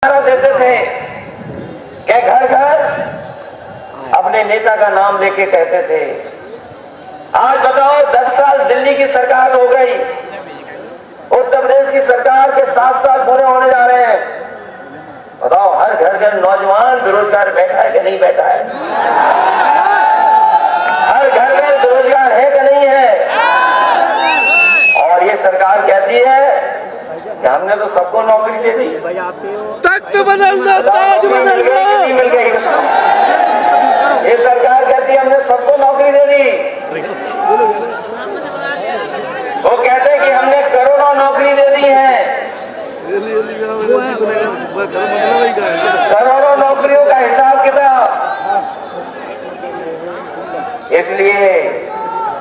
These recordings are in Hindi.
देते थे कि घर घर अपने नेता का नाम लेके कहते थे। आज बताओ 10 साल दिल्ली की सरकार हो गई, उत्तर प्रदेश की सरकार के 7 साल पूरे होने जा रहे हैं। बताओ हर घर घर नौजवान बेरोजगार बैठा है कि नहीं बैठा है? हर घर घर बेरोजगार है कि नहीं है? और ये सरकार कहती है कि हमने तो सबको नौकरी दे दी। तख्त बदल दो, ताज बदल दो। नहीं मिल गई। ये सरकार कहती है हमने सबको नौकरी दे दी। वो कहते हैं कि हमने करोड़ों नौकरी दे दी है। करोड़ों नौकरियों का हिसाब किताब। इसलिए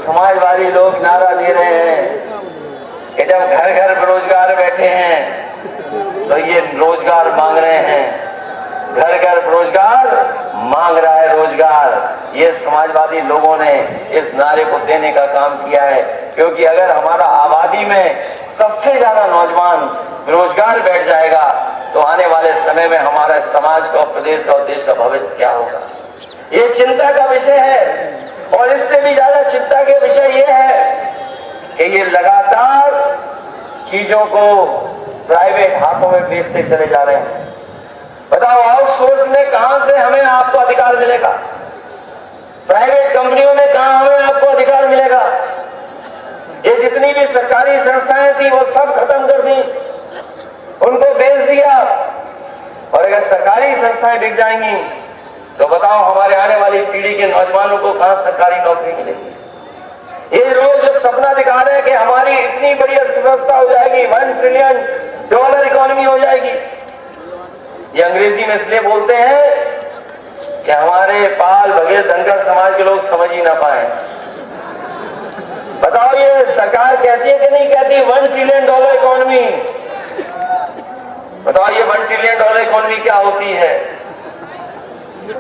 समाजवादी लोग नारा दे रहे हैं कि जब घर घर बेरोजगार बैठे हैं तो ये रोजगार मांग रहे हैं। घर घर बेरोजगार मांग रहा है रोजगार। ये समाजवादी लोगों ने इस नारे को देने का काम किया है, क्योंकि अगर हमारा आबादी में सबसे ज्यादा नौजवान बेरोजगार बैठ जाएगा तो आने वाले समय में हमारा समाज का, प्रदेश का और देश का भविष्य क्या होगा। ये चिंता का विषय है। और इससे भी ज्यादा चिंता के विषय ये है कि ये लगातार चीजों को प्राइवेट हाथों में बेचते चले जा रहे हैं। बताओ आउटसोर्स में कहां से हमें आपको अधिकार मिलेगा? प्राइवेट कंपनियों में कहां हमें आपको अधिकार मिलेगा? ये जितनी भी सरकारी संस्थाएं थी वो सब खत्म कर दी, उनको बेच दिया। और अगर सरकारी संस्थाएं बिक जाएंगी तो बताओ हमारे आने वाली पीढ़ी के नौजवानों को कहां सरकारी नौकरी मिलेगी? ये लोग जो सपना दिखा रहे हैं कि हमारी इतनी बड़ी अर्थव्यवस्था हो जाएगी, $1 ट्रिलियन इकोनॉमी हो जाएगी, ये अंग्रेजी में इसलिए बोलते हैं कि हमारे पाल बघेल धनगर समाज के लोग समझ ही ना पाए। बताओ ये सरकार कहती है कि नहीं कहती $1 ट्रिलियन इकोनॉमी? बताओ ये $1 ट्रिलियन इकोनॉमी क्या होती है?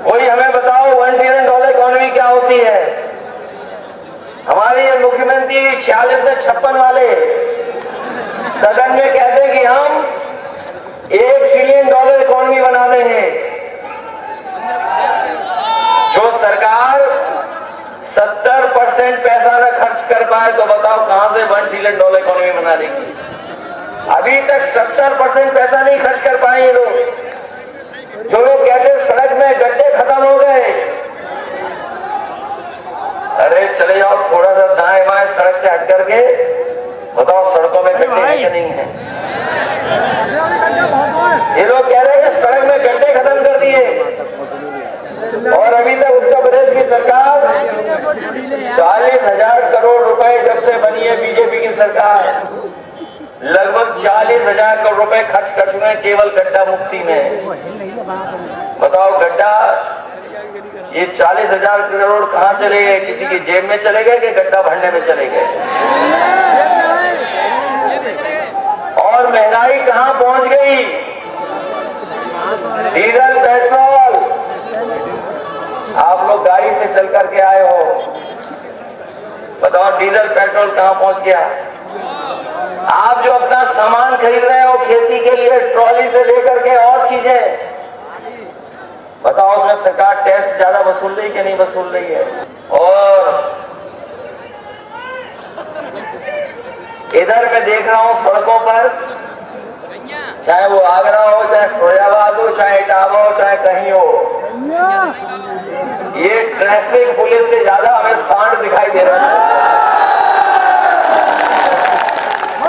कोई हमें बताओ $1 ट्रिलियन इकोनॉमी क्या होती है? हमारे ये मुख्यमंत्री 46 में 56 वाले सदन में कहते हैं कि हम $1 ट्रिलियन इकोनॉमी बना देंगे। जो सरकार 70% पैसा न खर्च कर पाए तो बताओ कहां से $1 ट्रिलियन इकोनॉमी बना देगी? अभी तक 70% पैसा नहीं खर्च कर पाए ये लोग। जो लोग कहते हैं सड़क में गड्ढे खत्म हो गए, अरे चले जाओ थोड़ा सा दाएं बाएं सड़क से हट करके बताओ सड़कों में गड्ढे हैं कि नहीं है? ये लोग कह रहे हैं कि सड़क में गड्ढे खत्म कर दिए। और अभी तक उत्तर प्रदेश की सरकार 40,000 करोड़ रुपए जब से बनी है बीजेपी की सरकार, लगभग 40,000 करोड़ रुपए खर्च कर चुके हैं केवल गड्ढा मुक्ति में। बताओ गड्ढा ये 40,000 करोड़ कहां चले गए? किसी की जेब में चले गए कि गड्ढा भरने में चले गए? और महंगाई कहां पहुंच गई? डीजल पेट्रोल, आप लोग गाड़ी से चल करके आए हो, बताओ डीजल पेट्रोल कहां पहुंच गया? आप जो अपना सामान खरीद रहे हो खेती के लिए, ट्रॉली से लेकर के और चीजें, बताओ उसमें सरकार टैक्स ज्यादा वसूल रही कि नहीं वसूल रही है? और इधर मैं देख रहा हूं सड़कों पर, चाहे वो आगरा हो, चाहे फिरोजाबाद हो, चाहे इटावा हो, चाहे कहीं हो, ये ट्रैफिक पुलिस से ज्यादा हमें सांड दिखाई दे रहा है।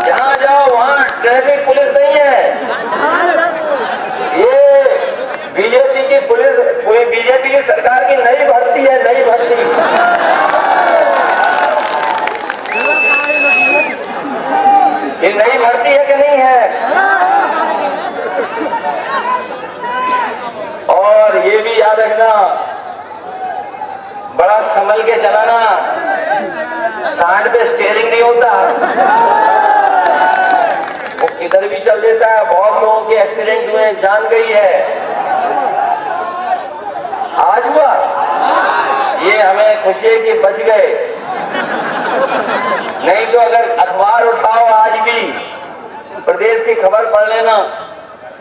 जहां जाओ वहां ट्रैफिक पुलिस नहीं है। ये बीजेपी की पुलिस, बीजेपी की सरकार की नई भर्ती है, नई भर्ती। ये नई भर्ती है कि नहीं है? और ये भी याद रखना, बड़ा संभल के चलाना, सांड पे स्टीयरिंग नहीं होता, वो किधर भी चल देता है। बहुत लोगों के एक्सीडेंट हुए, जान गई है। आज हुआ, ये हमें खुशी है कि बच गए, नहीं तो अगर अखबार उठाओ आज भी प्रदेश की खबर पढ़ लेना,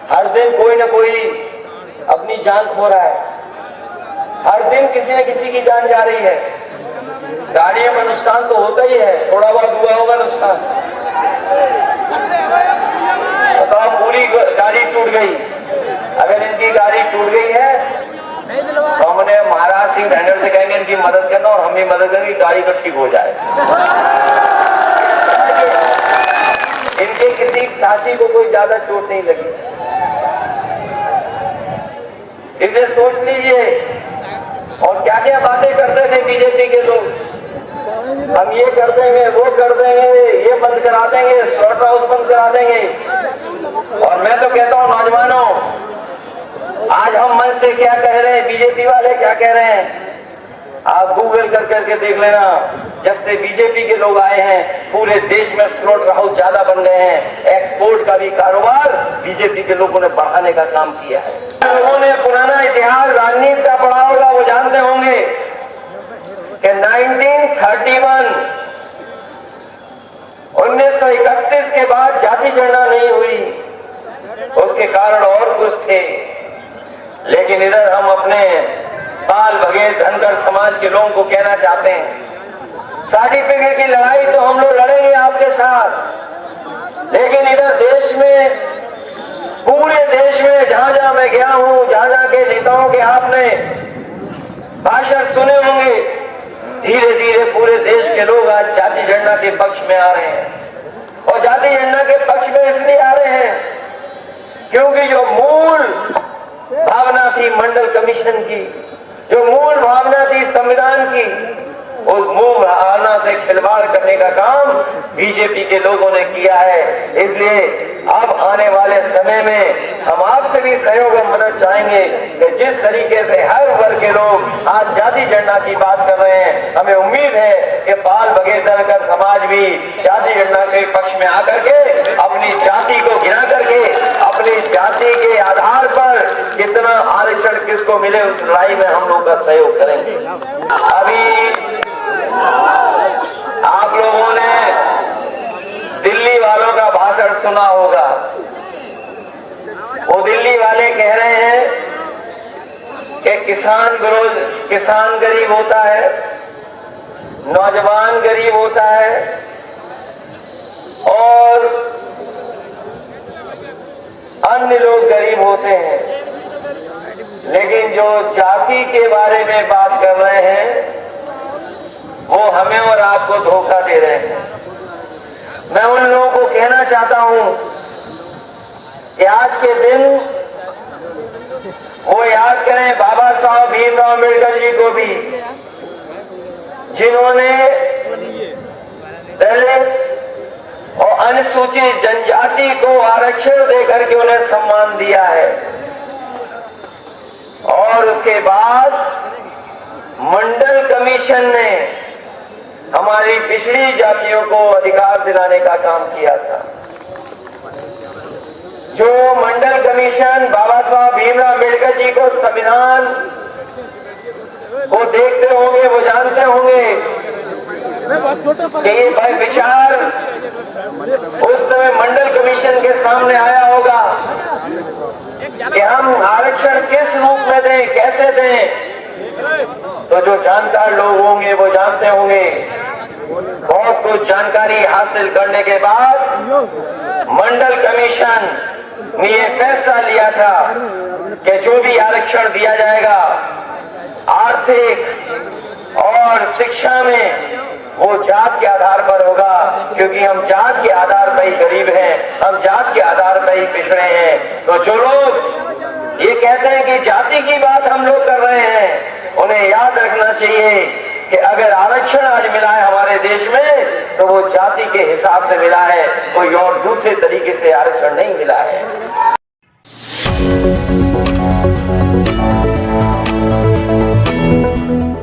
हर दिन कोई ना कोई अपनी जान खो रहा है, हर दिन किसी न किसी की जान जा रही है। गाड़ियों में नुकसान तो होता ही है, थोड़ा बहुत हुआ होगा नुकसान। बताओ पूरी गाड़ी टूट गई, अगर इनकी गाड़ी टूट गई है तो हमने महाराज सिंह धनगर से कहेंगे इनकी मदद करना और हम भी मदद करेंगे गाड़ी को ठीक हो जाए। इनके किसी साथी को कोई ज्यादा चोट नहीं लगी, इसे सोच लीजिए। और क्या क्या बातें करते थे बीजेपी के लोग, हम ये कर देंगे, वो कर देंगे, ये बंद करा देंगे, स्लॉट हाउस बंद करा देंगे। और मैं तो कहता हूं नौजवानों, आज हम मंच से क्या कह रहे हैं, बीजेपी वाले क्या कह रहे हैं, आप गूगल कर करके देख लेना। जब से बीजेपी के लोग आए हैं पूरे देश में स्लॉट हाउस ज्यादा बन गए हैं, एक्सपोर्ट का भी कारोबार बीजेपी के लोगों ने बढ़ाने का काम किया है। लोगों ने पुराना इतिहास राजनीति का पढ़ा होगा, वो जानते होंगे कि 1931 के बाद जाति गणना नहीं हुई, उसके कारण और कुछ थे। लेकिन इधर हम अपने बाल बघेल धनगर समाज के लोगों को कहना चाहते हैं, सर्टिफिकेट की लड़ाई तो हम लोग लड़ेंगे आपके साथ, लेकिन इधर देश में, पूरे देश में जहां जहां मैं गया हूं, जहां जहां के नेताओं के आपने भाषण सुने होंगे, धीरे धीरे पूरे देश के लोग आज जाति गणना के पक्ष में आ रहे हैं। और जाति गणना के पक्ष में इसलिए आ रहे हैं क्योंकि जो मूल भावना थी मंडल कमीशन की, जो मूल भावना थी संविधान की, उस मूल भावना से खिलवाड़ करने का काम बीजेपी के लोगों ने किया है। इसलिए अब आने वाले समय में हम आपसे भी सहयोग और मदद चाहेंगे कि जिस तरीके से हर वर्ग के लोग आज जाति गणना की बात कर रहे हैं, हमें उम्मीद है कि बाल बघेल धनगर समाज भी जाति गणना के पक्ष में आकर के अपनी जाति को गिरा करके अपनी जाति के आधार पर कितना आरक्षण किसको मिले उस लड़ाई में हम लोग का सहयोग करेंगे। अभी आप लोगों ने दिल्ली वालों का भाषण सुना होगा, वो दिल्ली वाले कह रहे हैं कि किसान गरीब होता है, नौजवान गरीब होता है और अन्य लोग गरीब होते हैं। लेकिन जो जाति के बारे में बात कर रहे हैं वो हमें और आपको धोखा दे रहे हैं। मैं उन लोगों को कहना चाहता हूं कि आज के दिन वो याद करें बाबा साहब भीमराव अम्बेडकर जी को भी, जिन्होंने दलित और अनुसूचित जनजाति को आरक्षण देकर के उन्हें सम्मान दिया है। और उसके बाद मंडल कमीशन ने हमारी पिछड़ी जातियों को अधिकार दिलाने का काम किया था। जो मंडल कमीशन बाबा साहब भीमराव अम्बेडकर जी को संविधान को देखते होंगे, वो जानते होंगे कि ये विचार उस समय मंडल कमीशन के सामने आया होगा कि हम आरक्षण किस रूप में दें, कैसे दें। तो जो जानकार लोग होंगे वो जानते होंगे, बहुत कुछ जानकारी हासिल करने के बाद मंडल कमीशन ने ये फैसला लिया था कि जो भी आरक्षण दिया जाएगा आर्थिक और शिक्षा में वो जात के आधार पर होगा, क्योंकि हम जात के आधार पर ही गरीब हैं, हम जात के आधार पर ही पिछड़े हैं। तो जो लोग ये कहते हैं कि जाति की बात हम लोग कर रहे हैं, उन्हें याद रखना चाहिए कि अगर आरक्षण आज मिला है हमारे देश में तो वो जाति के हिसाब से मिला है, कोई और दूसरे तरीके से आरक्षण नहीं मिला है।